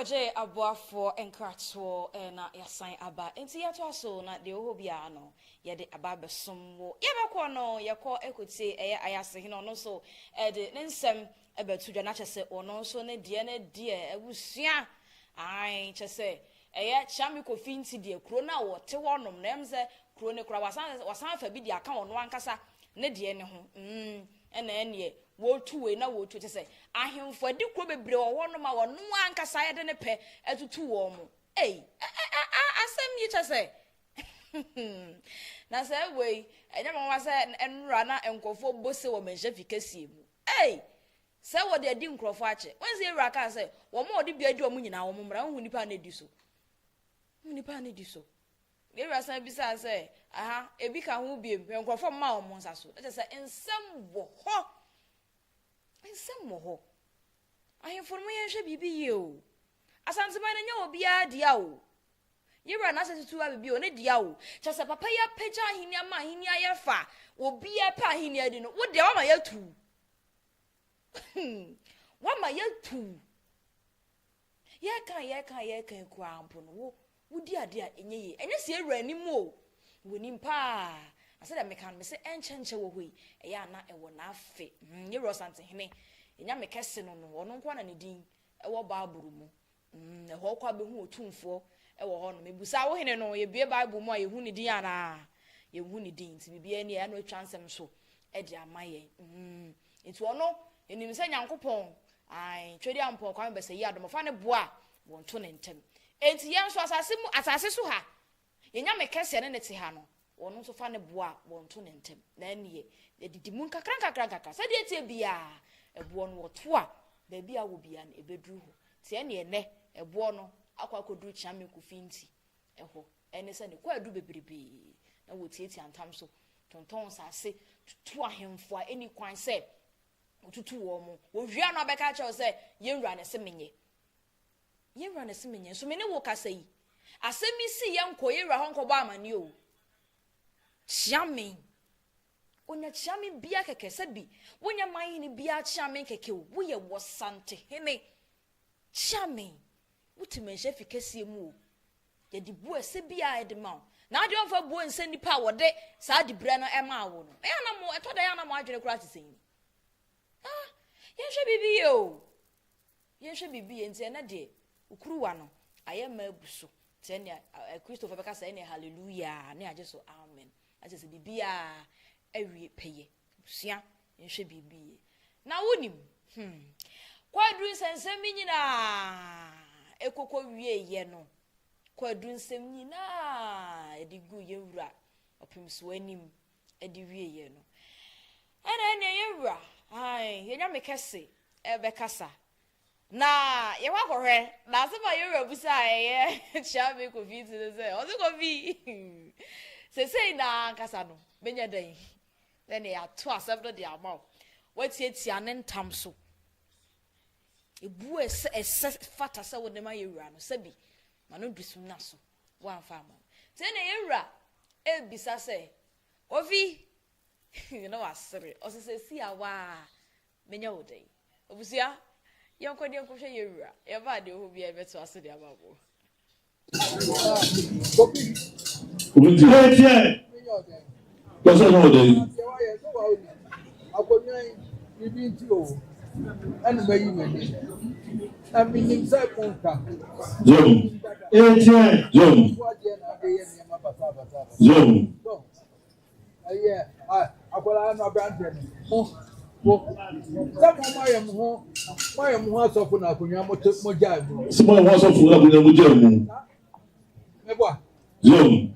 Koje aboafo enkrato na yasan aba enti yeto aso na de oho bia no ye de aba besom wo ye bekọ no ye kọ ekoti eye ayase hino no so de ne nsem ebetu dwa na chese ono so ne de ebusua ai chese eye Kyeame Kofi nti de kro na wo te wonom na emse kro ne kra wasan fa bi de aka wono ankasa ne de ne ho ena ene wotu we na wotu chese ahemfo adi kro bebre wo no ma wono ankasa ye de ne pe etutu wo mo asem yi chese na say we enya mama say enra na enkofo bose wo menhye fikasie mu say wo de adi nkrofo ache wense ewra ka say wo mo odi bia di wo nyina wo mmra hu nipa na di so nipa na di so ewra say bisa say aha ebi ka hu biem enkofo ma wo mo nsa so say ensem wo ho ahemfo mo yenhwe bibi ye o asanteman na nya obi a dia o yira na se tuwa bibi o ne dia o chese papa ya peja ahini ama ahini ayefa obi ya pa ahini adi no wo de wa ma yatu wa ma yatu ye kan kwa ampo no wo di ade a enye se ewura anim o wonim pa ase da mekan me se enchenche wo hoi eya na ewo na afe yira sante hene enya mekese no ono nkwa na ne din ewo baaburu mu ho kwa be hu Otumfuo ewo ho no mebusa wo hene no ye bie bible mu a ye hu ne din ana ye hu ne din ti bibia ne ya no atwansem so e de amaye nti ono enim se Nyankopon ai twedi ampon kwa be se yi adomfa ne boa wonto ne ntem enti ye nso asase so ha yenya mekese ne te ha no ono nso fa ne boa wonto ne ntem na ne ye didimu kakran se de tie bia ebo no woto a ba bia wo bia na ebeduru ho tie ne ene ebo no akwakoduru Kyeame Kofi nti eho ene se ne kwadu bebrebe na wotieti antam so tonton sase tutu ahemfo a eni kwan se otutu wo mo wo hwia no abeka che se yenwura ne se menye so me ne wo kasa yi asemi si yenko yenwura ho nkobo amane o Kyeame onya Kyeame bia kekese bi wonya manhini bia Kyeame keke wo ye wosante hene Kyeame utimenhye fikasie mu o ye di bu ese bia e de ma na ade onfa bu ense nipa wo de sa de bra no e ma wo no ya na mo eto da ya na mo adwene kura tisenyi yenhwe bibi enti na de ukuruwa no ayema abuso tene Christopher beka say ne hallelujah ne age so amen age se bibia awie peye busia yenhwe bibi na wonim kwadru nsensem nyina ekoko wie ye no kwadru nsem nyina edigu yewura opimso anim edi wie ye no ene yewura ai yenya mekese ebekasa na ye wakohwe na asema yewura busa ye Kyeame Kofi se ozi Kofi se na kasa no benya dan then ya to accept the amount watieti anentam so ebu ese fata se wode ma yewura no sabi mano dusum na so wan fama tene yewura ebisa se Kofi you know asere o se si awa menya wode obusia yonkodi enkohwe yewura ye ba de ho bia beto asede ababo Kofi tie Koso no wode akonyan bibi nti o anu bayi mani aminim sai ponka Jom aye akola no brande mo Sabo mayem ho asofo na akonyan mo jaa mu Simo ho asofo na akonyan mo jaa mu mebo Jom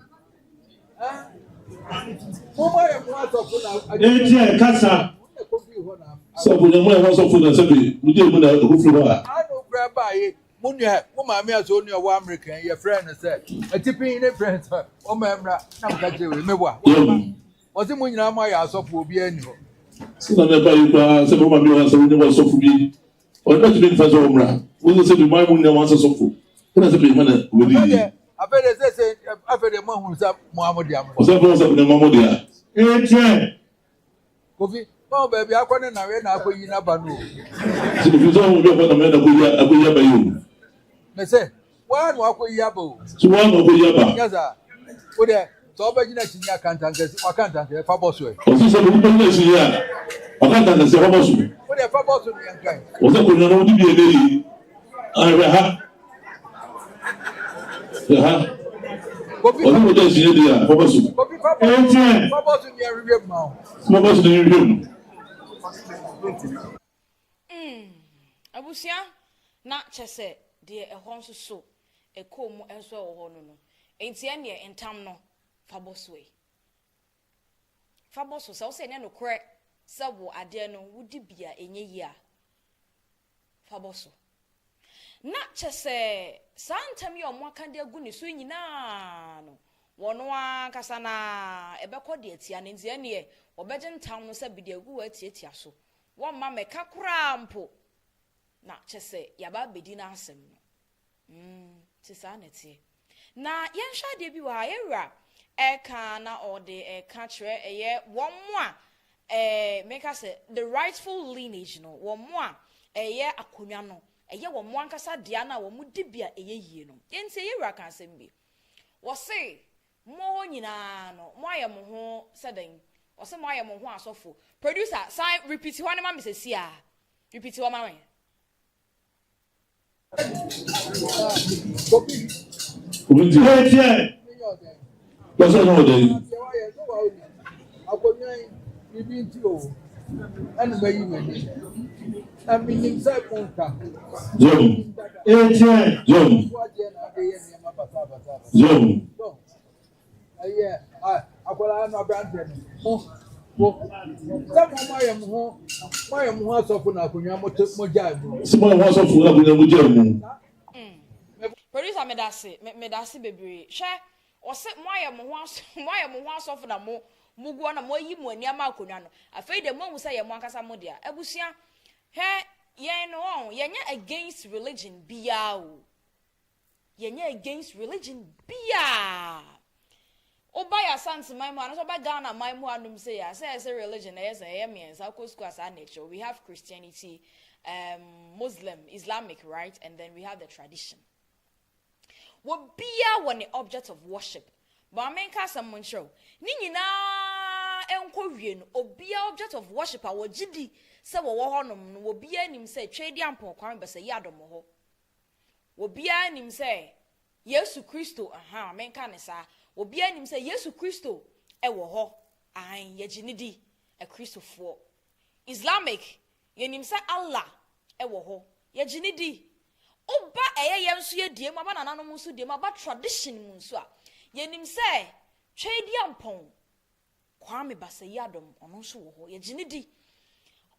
mayem ho asofo na kasa Sabo na mo ho asofo na sabi mo jaa mu na ofuru ho a ano graba ye munua mo maame aso onua wa American ye friend say atipin ne friend o memra na mka jewe mebo o se mo nyina ma ya asofo obi ani ho sina na ba yi kwa se mo maame wa so ni wa asofo bi o na tibi fa so omra wo se bi mai mu na wa asofo na se bi mana wodi afede se afede mo hu sa Muhammad am o se ko se bi Muhammad ya Kofi mo ba bi akone na we na akoyi na ba no se bi so hu do ko na me na ko ya ba yi Me say, why no akọ yabo? So one go yaba. Yes sir. O de so ba gina chinya accountant e fa boss we. O si se bu pe na si ya. Accountant se fa boss. O de fa boss we yan kan. O se ko na no di bi ele. Ha. Kofi. O mo de si ye dia, fa boss. Kofi fa boss we yan review ma. Fa boss ni review. Abusia na chese de ehon so ekom enso wo no no enti ene entam no faboswe faboso se wo se ne no kre se wo ade no wudi bia enye yi a faboso na chese santam ye omo aka de agu ne so nyina no wono akasa na ebekọ de atia ne enti ene obeje ntam no se bi de agu wa tietia so wo ma meka kra mpo na chese yaba bedi na asem no tisa neti na yensha de bi wa yewra eka na ode eka kire eye wonmo a make us the rightful lineage no wonmo a eye akonwa no eye wonmo ankasa dia na wo mudi bia eye yie no yenti yewra kan asem bi wo se mo nyina no mo aye mo ho seden wo se mo aye mo ho asofo producer sign repeat ho ne ma mesesi a repeat ho ma wen Kofi. Obi tie. Person no dey. Akonyan bibi nti o. Anu bayi mani. Aminim sai ponka. Jom. Tie. Jom. Jom. Aye, akola na brande no. Sama mo asofo na akonyan mo jai mo. Sima mo asofo na akonyan mo jai mo. Producer medase bebre hwe o se moye mo ho asofo na mo mugu na mo yi mo ani ama akonwa no afei de mo hu se ye mo ankasa mo dia abusia he ye no on ye nya against religion bia o ye nya against religion bia oba ya sant my mo anaso ba Ghana my mo anum say ya say religion yes means akos as our nature we have Christianity, Muslim, Islamic, right, and then we have the tradition. Wobia won the object of worship. But men ka someone show. Ni nyina enko wie no obia object of worship a wogidi se wo honom no wobia nim se twedi ampon kwan be se yadom ho. Wobia nim se Yesu Kristo men ka ne sa. Wobia nim se Yesu Kristo e wo ho. An ye ginidi a Christofo. Islamic ye nim se Allah e wo ho. Ye ginidi oba eye yenso ye die maba nananom nso die maba tradition mu nso a yenim se twedi ampon Kyeame basa yadom ono nso wo ho ye ginidi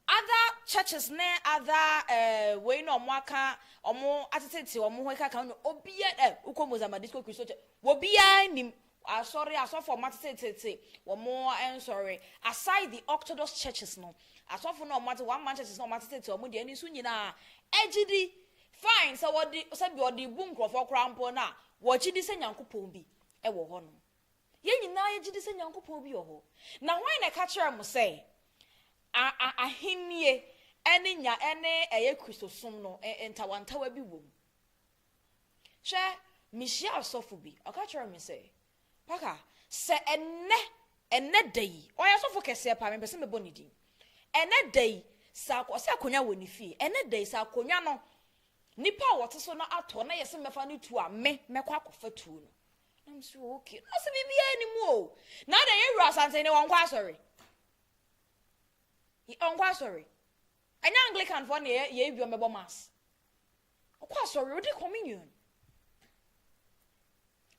other churches ne other we no omo aka omo atetete omo ho aka kan obia ukomozama disco Christo wobia nim asofo matetete omo sorry aside the Orthodox churches no asofo no omo one man churches no matetete omo de ani so nyina egidi fine so what the boom crofo crampo na wochi di se nyankopon bi e wo ho no ye nyina ye gidi se nyankopon bi wo ho na why na ka kire mo say ahimie ene nya ene eye Kristosom no entawantawa bi wom she mishia asofo bi o ka kire me say paka se enne dai o ya sofo kese pa me pese me bonidi enne dai sa akonya woni fie enne dai sa akonya no nipa wote so na ato na yese mefa ne tu a mekọ akofa tu no nam so okay no se bibia animu o na da ye wura sante ne won kwa sorry anya Anglican for ne ye bi o mebo mass okwa sorry o di communion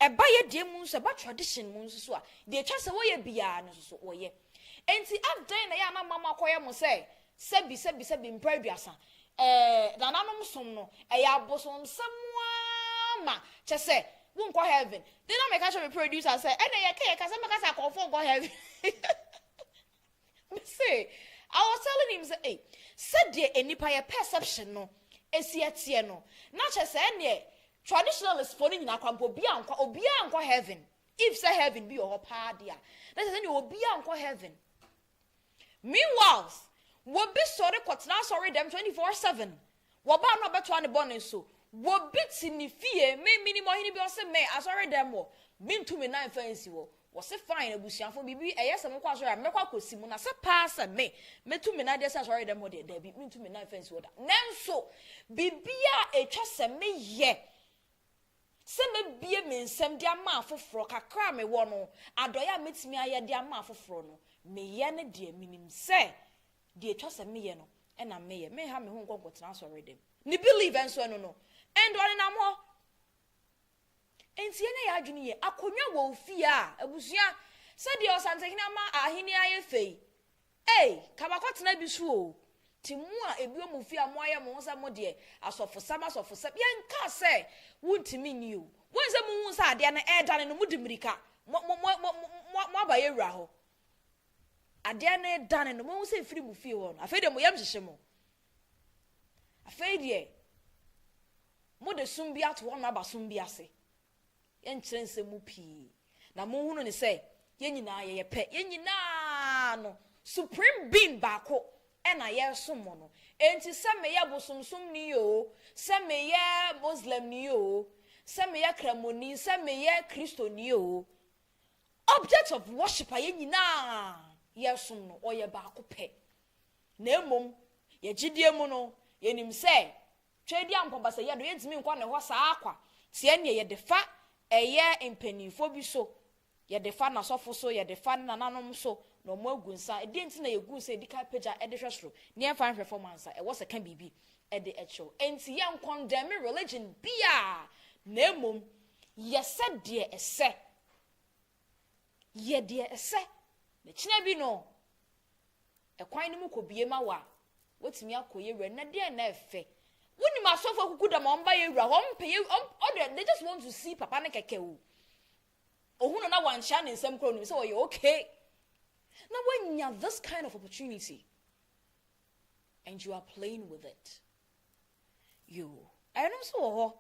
eba ye die mu so ba tradition mu so a de twa se wo ye bia no so wo ye enti afdan na ya na mama koye mo say sebi mpra aduasa nananom som no eya abosom samwa chese won kwa heaven they don't make a producer say ene ye ka say make us confirm go heaven me say I was telling him say hey said the enipa ye perception no esi atie no na chese ene traditionalist for ni na kwampo obi ankwa heaven if say heaven be your pa dia that is any obi ankwa heaven meanwhile wo be sorry kwotna sorry them 24/7 wo ba no beto ane born so wo biti ni fie me minimum hini bi ose me asori dem wo mintumi na fancy wo se fine abusiafo bibi eyese mo kwa asori amekwa kosi mu na se pass me metumi na de se asori dem wo de bi mintumi na fancy wo da nanso bibia etwa se me ye se me bie me nsem de ama afoforo kakra me wo no adoya metimi aye de ama afoforo no me ye ne de minim se de etwa se me ye no e na me ye me ha me hu nkonkotena asori dem ni believe enso no and one na mo enti ene ya adwene ye akonwa wo fie a abusua se de osantekina ma ahini aye fei kabakotena bisu o timu a ebi omu fie mo aye mo nsa mo de asofo sam yenka se wuntimi ni o wonse mu hu sa ade na edane no mudimirika mo abaye wura ho ade na edane no mo hu se firi mu fie ho no afei de mo yam hyehye mo afei de mo de sumbi ato won aba sumbi ase yen kyerensem mu pi na mo hunu ne se yen nyina ye pe yen nyina no supreme being baako e na ye som no enti se me ye bosomsom ni yo se me ye muslim ni yo se me ye kramoni se me ye kristo ni yo object of worship yen nyina ye som no o ye baako pe na emom ye gidie mu no yenim se twedi ampomba se ye do yentimi nkwa ne ho saa akwa se ene ye defa eye empanifo bi so ye defa na sofo so ye defa na nanom so no mo agunsa edi enti na ye gunsa edika pagya ede hwehwero ne emfa performance e wo se kan bibi ede echo enti ye condemn religion bia na emom ye se de ese ye de ese na kina bi no e kwan no mu kobie ma wa wotimi akoye wre na de na efe woni ma sofo akuku da ma omba ye wra hom pe ye they just want to see papa ne keke o ohunu na wan sha ne nsem kro no so you okay now when you have this kind of opportunity and you are playing with it I don't so ho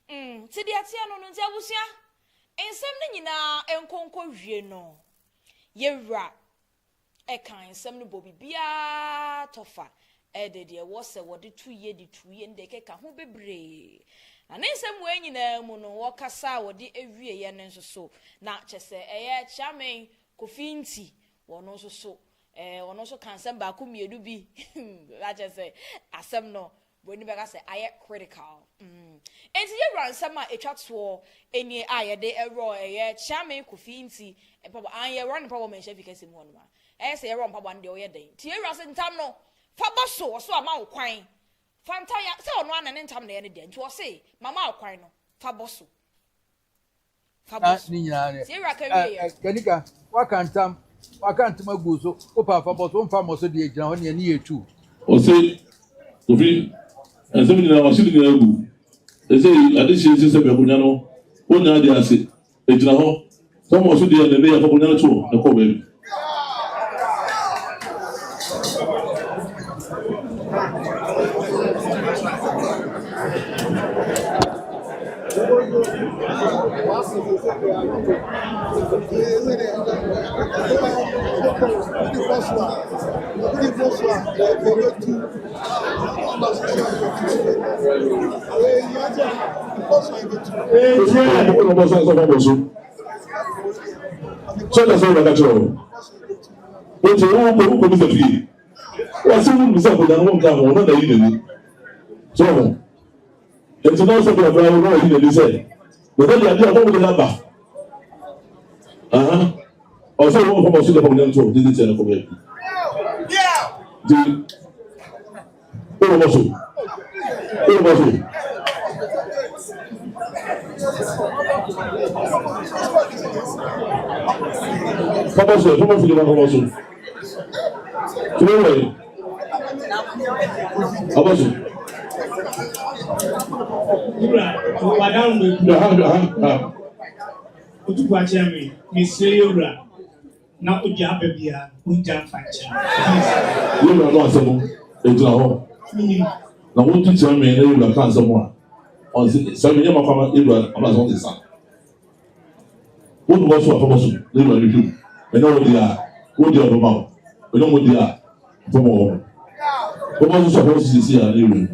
ti dia tia no nti abusia ensem ne nyina enkonko hwie no ye wra e kan ensem no bobibia tofa de was a wode 2 year di 2 year ndeke ka ho bebre na nsem we nyina mu no wo kasa wode ewie ye ne nso so na kyese eye Kyeame Kofi nti wono nso so wono so kan sem ba ko miedu bi la kyese asem no boni be ka say aye critical enti ye ran sem a etwato eni aye de ero eye Kyeame Kofi nti papa an ye run papa men chef kase mu hono ma say ye run papa nde o ye den ti ye ran se ntam no faboso so ama wo kwan fanta ya se ono anane ntam na ye ne de nti wo se mama wo kwan no faboso ni nyane kanika wakantam aguso o pa faboso o fa mo so de agina ho ne ye tu Osei Kofi ensem ni na washiri ni agu ese ade sie se be kunya no onya de ase agina ho so mo so de ne ya fa kunya no to na ko be so that's all that you what you go to the what's you say for that one come on na you so it's not so that I know you say but then you are going to number also one from us from them to did it for me the Papa so come for the Papa so anyway Papa so Madam Otumfuo Kyeame Mr. Yura na oja babia unja fache Yura no asemo ejira ho na won tu Kyeame na Yura kan asemo a on se me nyama kwama Yura amazo de sa won go so Papa so Yura review e na wo dia obama o no mo dia fomo Papa so so si a Yura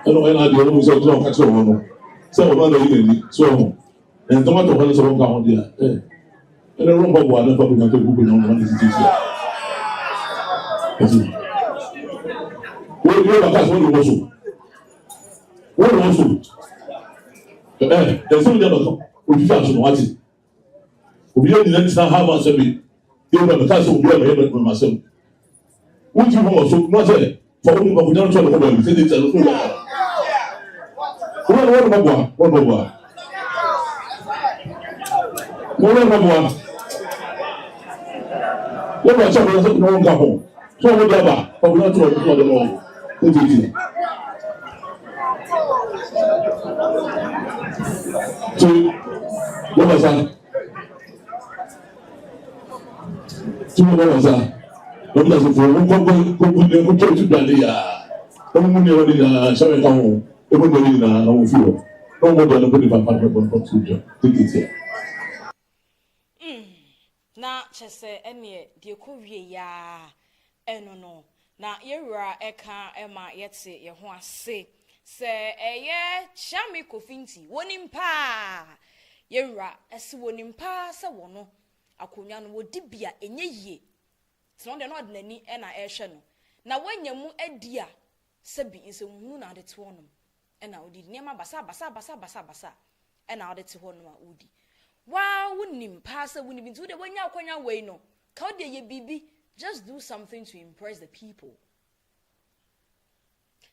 ɛna ɔyɛ n'adeɛ ɔno sɛ ɔtena ɔka kyerɛ wɔn no sɛ ɔno ada yi n'ani so ɔho ntoma tɔ hɔ no sɛ ɔnka ho deɛ ɛna ɛrɔ mpa bɔ adefa kò nyantɔ gbogbo nyɔnko ɔno titi tia ɛti wɔn ebi ɔba kaasi wɔn de wɔ so ɛsɛ wɔn de abaka ofifi aso na wate obi yɛ nyina ntina ha ama asɛm bi yɛ wɔn abaka sɛ obi ama yɛ bɛ ma asɛm wɔn ti wɔn wɔ so wɔn sɛ fa wɔn nipa kò nyantɔ tɔ ne kɔ baabi sɛ de tia no so yɛ wɔn bɛ bɔ a wɔn bɛ bɔ a wɔn bɛ bɔ a wɔn bɛ kyɛ wɔn sɛ wɔn ka ho so wɔn de aba fa wɔn nyantɔ tɔ ne kɔ o ti ti ti wɔn bɛ sa ti wɔn bɛ sa wɔn bɛ sa fo wɔn kɔ tu da de ya wɔn mu ne wɔn de ya sɛbɛn ka ho. Everybody na our fear. No more than nobody can find one from future. Take it here. Na chese ene de ko wie ya eno no. Na yewura eka ema yete ye ho ase. Se eye Kyeame Kofi wonimpa. Yewura ese wonimpa se wono akonwa no wodi bia enye yie. Se no de no odnani ena ehwe no. Na wanyamu adi a se bi nsehunu na de te wonom. Ena odi niema basa ena ode te ho no a odi wa wonim pa sa wonim nti de wanya akwanya wei no ka ode ye bibi just do something to impress the people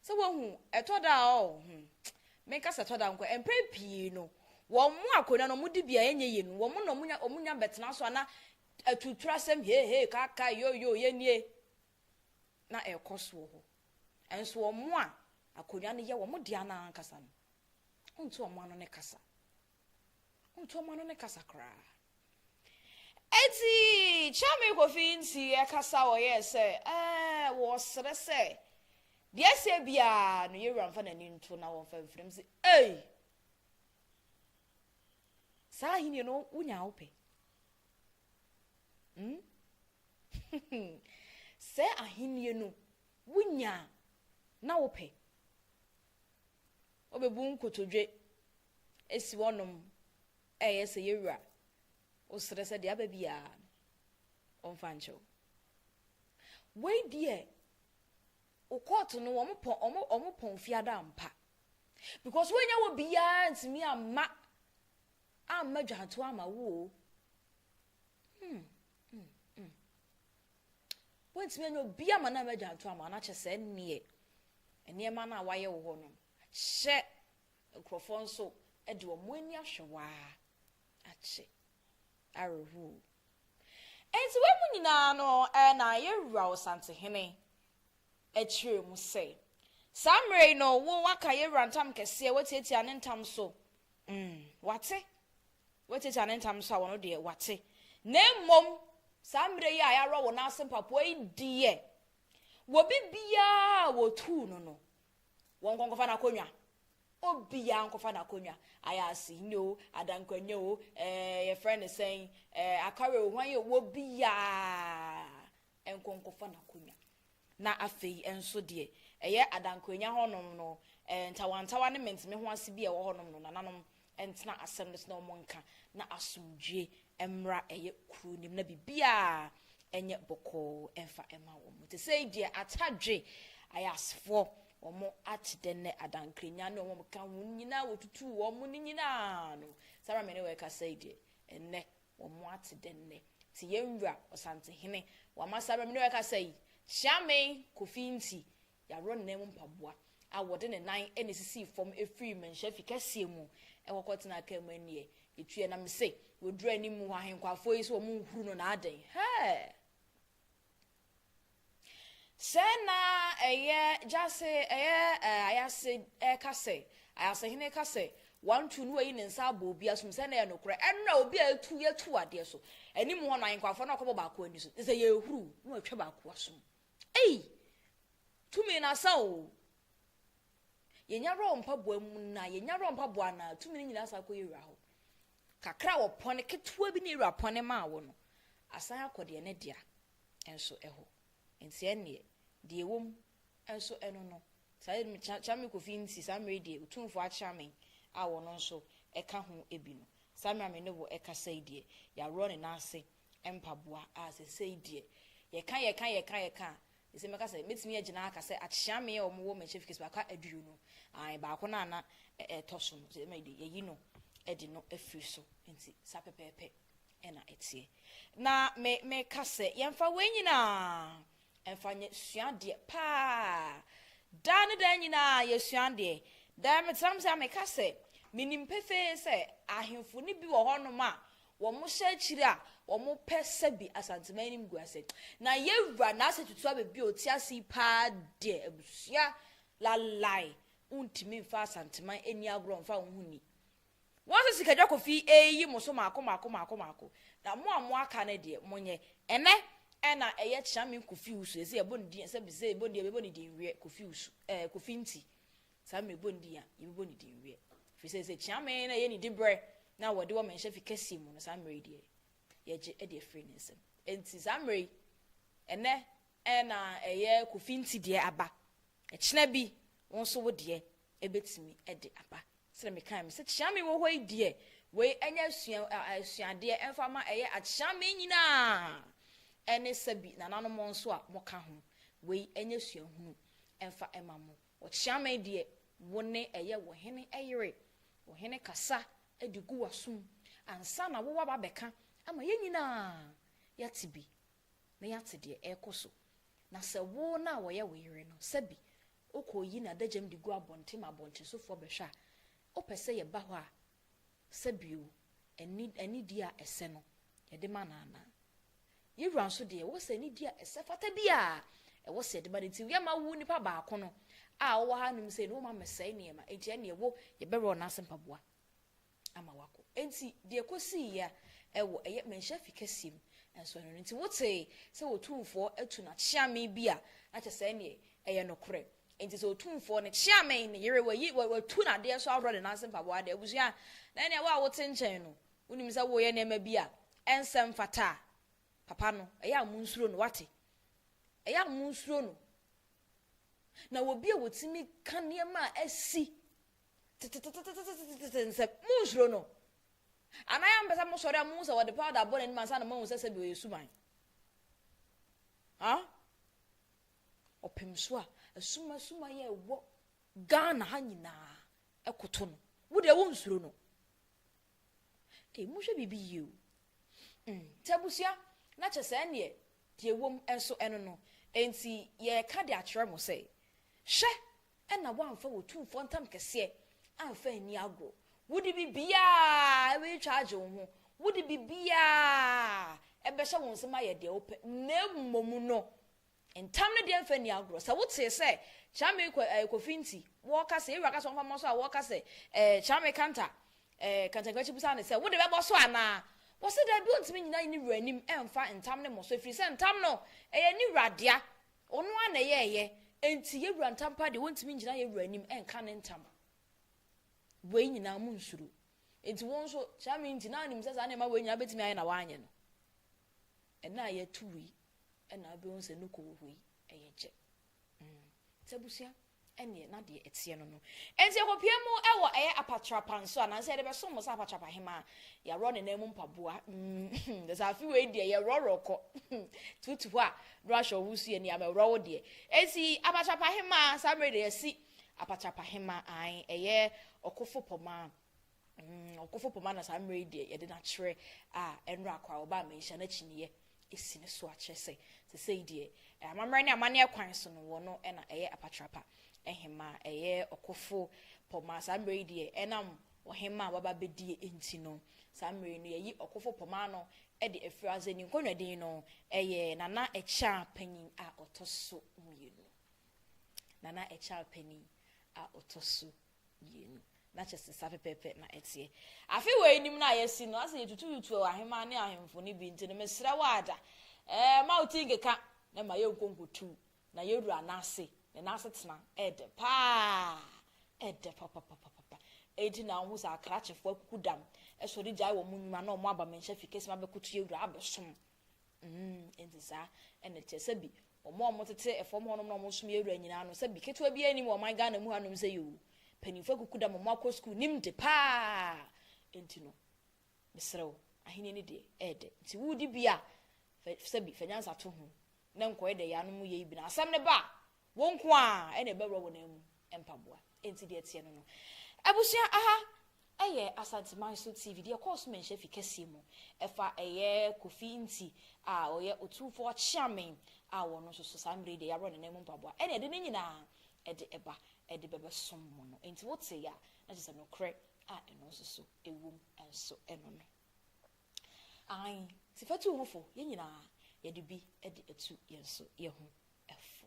so wo etoda o make us etoda nko empre pii no wo mu akwanya no mudi bia enye ye no wo mu no omunya betena so na atutura sem he kaka yo ye nie na ekoso ho enso wo mu a akonya ne ye wo dia na ankasa no onto omo ano ne kasa kra eti Kyeame Kofi nti e kasa wo ye se wo sere se de se bia no ye wura na ni nto na wo fa mfrem se sa hini no unya ope se ahini no wunya na ope obebu nkotodwe esi wonom se yewura osere se de ababia onfancho we die o court no omo pon fiada mpa because wenya wo bia ntimi amma dwanto ama wo wentimi enyo bia ma na dwanto ama na kyese nne eniema na waye wo ho no hye nkrofon so de omo ani ahwewa ache arehu enti we mu nyina no na yewura osante hene echire mu se samre no wo waka yewura ntam kese watietia ne ntam so wate watietia ne ntam so wono de wate na mmom samre ya yaro wo na asempapo idie wo bibia wo tu no won konkofa na konwa obia nkofa na konwa ayasi no adankwanyo o your friend is saying akare ohwan ye wo bia enkonkofa na konwa na afei enso de eye adankwanya honom no ntawantawa ne mentime ho ase bia wo honom no nananom entena asem no monka na asumdwe emra eye krunim na bibia enye boko emfa ema wo mo te say de atadwe ayasfo omo atidenne adankrenya no omo ka nyina wotutu omo nyina no sara mene we ka say de enne omo atidenne ti yenwura osante hene wa masara mene we ka say Kyeame Kofi nti ya ron na mu mpaboa a wode ne nan ene sisi fom efiri menhye fikasie mu e wokotena ka mu anie etue na me say we dru ani mu ahenkwafo yi so mo nhuru no na aden he sena jase ayase kase ayase hene kase 1-2 no yi ne nsa obi asum sena ye nokore enra obi atu yetu ade so ani mu ho no ahenkwafo na akobo baako ani so se ye huru no atwa baako asum tumi na sa o yenya ro mpaboa mu na yenya ro mpaboa na tumi ni nyina sa ko yewura ho kakra wo pone ketua bi ni yewura pone ma wo no asan akode ne dia enso eho enti ene die wom enso eno no sai mi chame Kofi nsi samre die Otumfuo achame a wo no nso eka ho ebi no samre ame ne wo eka sai die ya ro ne na ase empaboa a se sai die ye kan ese meka say metimi agina aka say achiame o mo wo me chef kesi aka aduo no ai ba ko na na toso no se me de yi no e de no afiri so enti sa pepepe e na etie na me ka say yemfa wenyina emfa nye suade pa dan da nyina ye suade da me tram say me ka say minim pefe say ahemfo ni bi wo ho no ma wo mo hye chiri a wo mo pese bi asantemani mgu ase na yewura na ase tutu abebi otiase pa de abusia la lai untimi mfa asanteman eni agro mfa ohuni won se sikadwa Kofi eyi mo so mako na mo amo aka ne de monye ene na eye Kyeame Kofi usu ese ye bondi se bi se bondi e boni de nwie Kofi usu Kofi nti sa me bondi a ye boni de nwie fi se Kyeame na ye ni dibre na wode wo menhye fikasi mu no sa mre die yeje e de free nsem enti sa mre ene na eye Kofi nti de aba e kyena bi won so wo de ebetimi e de aba se me kan me se Kyeame wo hoi de we enya suade emfa ma eye Kyeame nyina ene sabi na nanom nso a moka ho we enya suahunu emfa emamo wo Kyeame de wo ne eye wo hene eyere wo hene kasa edigu wasum ansa na wo waba beka ama ye nyina yati bi na yati de ekoso na se wo na wo ye weyere no sabi okoyi na dagem digu abonte ma abonte so fo behwa opese ye ba ho a sabi o eni dia ese no ye de manana ye ranso de wo se ni dia ese fata bia e wo se de ba de ti ye ma wu nipa ba ko no a wo ha nim se no ma mesai ne ma enti ene ye wo ye be ro na sempaboa ama wako enti de kosi ya ewo eye menhye fikasim enso no nti wote se Otumfuo atu na Kyeame bia na kyese ne eye nokore enti se Otumfuo ne Kyeame ne yere wa tu na de so awro de na sempaboa de abusua na ne wa wote nchen no unim se wo ye ne ma bia ensem fata papa no eye amunsuro no wate eye amunsuro no na wo bia wotimi kane ma asi musro no anaya mbesa mo sori amusa wo de powder bone ni mansa na mo sese bi oyesuman opemso a asuma ye wo Ghana ha nyina ekoto no wo de wo nsuro no muhwe bibi yiu tabusia na kyese ne de wom enso eno no enti ye ka de akere mo sei hwe ena wo amfa Otumfuo ntam kese amfa ni agro wudi bibia we charge wo wudi bibia ebe hye won sema ye de ope na mmomu no entam ne de amfa ni agro sa wote se Kyeame Kofi nti wo ka se ewura ka so mfa mo so a wo ka se Kyeame kanta gwachi busa ne se wudi be bo so ana wo se da bi ontimi nyina ni wuranim emfa entam ne mo so firi se entam no eye ni wradea ono ana ye enti ye wura ntam pa de wontimi nyina ye wuranim enka ne ntam we nyina mu nsuru enti won so Kyeame nti na anim se sa na ma we nyina betimi aye na wanye no ena ye tuwi ena be won se no ko hui eyeje tabusia ene na de etie no enti ekopia mu ewo eye apatrapa nso ana se de be so mo sa apatrapa hema ya ro ne na mu mpaboa de sa fi we de ye roroko tutu a rusho wusu ye ni amewro wo de enti apatrapa hema sa bre de si apatrapa hema an eye okofo poma na sa mre de ye de na kire a enra akwa oba ma hia na chiniye esi ne so a kyese se sei de amamre ne amane kwan so no wo no na eye apatrapa ehema eye okofo poma sa mre de enam ohema baba bedi enti no saa mmere no yeyi okofo poma no e de efraze ni konwadin no eye nana echa panyin a otoso mienu nana echa panyin a otoso mienu na chese sa pepepe na etie afi we nim na yesi no ase tutu ahema ne ahemfo ne bi enti no mesra wada ma utingeka na ma yenkonkotu na yeru anase na asetena ede pa ede papa edi na hu sa krachefo akukudam esori jai wo munwuma na omo aba menhya fikesi ma bekutu yeru abesom enti sa ene chese bi omo tete efom honom na omo som yeru anyina no se bi ketu abi ani mo man ga na mu hanom se yo panifo akukudam mo akọ school nim de pa enti no mesrew ahine ni de ede ti wudi bia se bi fanyansa to ho na nkoe de ya no mu ye bi na asam ne ba wonko a ene be ro na mu empaboa enti de tie no abusia aha eye Asante Manso TV de course menhye fikesi mu efa eye Kofi nti a oye Otumfuo Kyeame a wono so samre de ya ro na mu empaboa ene de nyina ede eba ede bebe som mu no enti wote ya na se no kre a eno so ewum enso eno no ai sifatu hofo ye nyina ye de bi ede etu yenso ye ho efo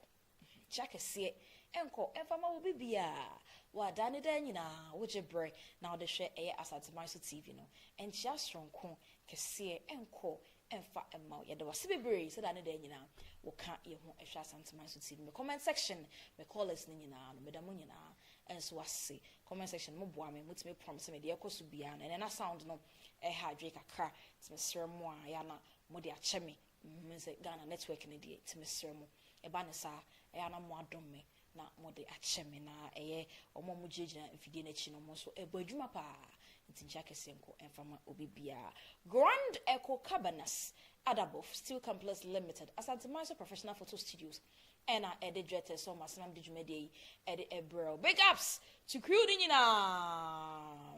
chakese enko enfama wo bibia wa dane da nyina wo jebre na wo de hwe eye Asante Manso TV no enchia stronko kese enko emfa emma ye de wase bebre se dane da nyina wo ka ye ho ehwe Asante Manso TV me comment section me callers ni nyina no me da mo nyina enso wase comment section mo boa me mutime promise me de ekoso bia na sound no ha dwe kakra time seremo a ya na mo de ache me mense Ghana network ne de time seremo e ba ne sa ya na mo adom me na mo de ache me na eye omo mo jejina mfidie na chi no mo so ebo adwuma pa ntincha kese nko enfama obibia Grand Echo Cabanas Adabov Steel Complex Limited Asante Manso Professional Photo Studios and edit director so masanam de dwumade edit ebro big ups to crew nyina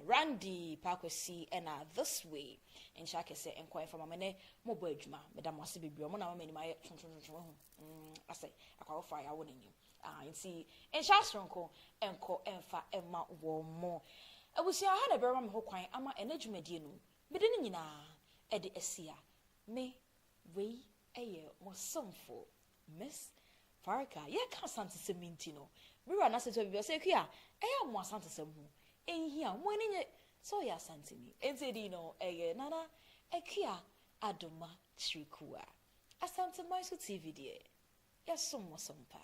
Randy Pakwesi and this way in Shakese enko enfama me ne mo bo adwuma me da mo ase bibio mo na ma ni ma ase akwa fire wo ni nti enhyasronko enko emfa emma wo mo abusia ha na berwa me ho kwan ama enadwumadie no me de nyina ede asia me we eye mo somfo miss Farka ye ka Asante seminti no bira na seto bibio se kwa eye mo Asante semu enhia mo ani nye so ya Asante ni enzedi no eye nana ekua adoma trikua Asante Manso TV de ye sompa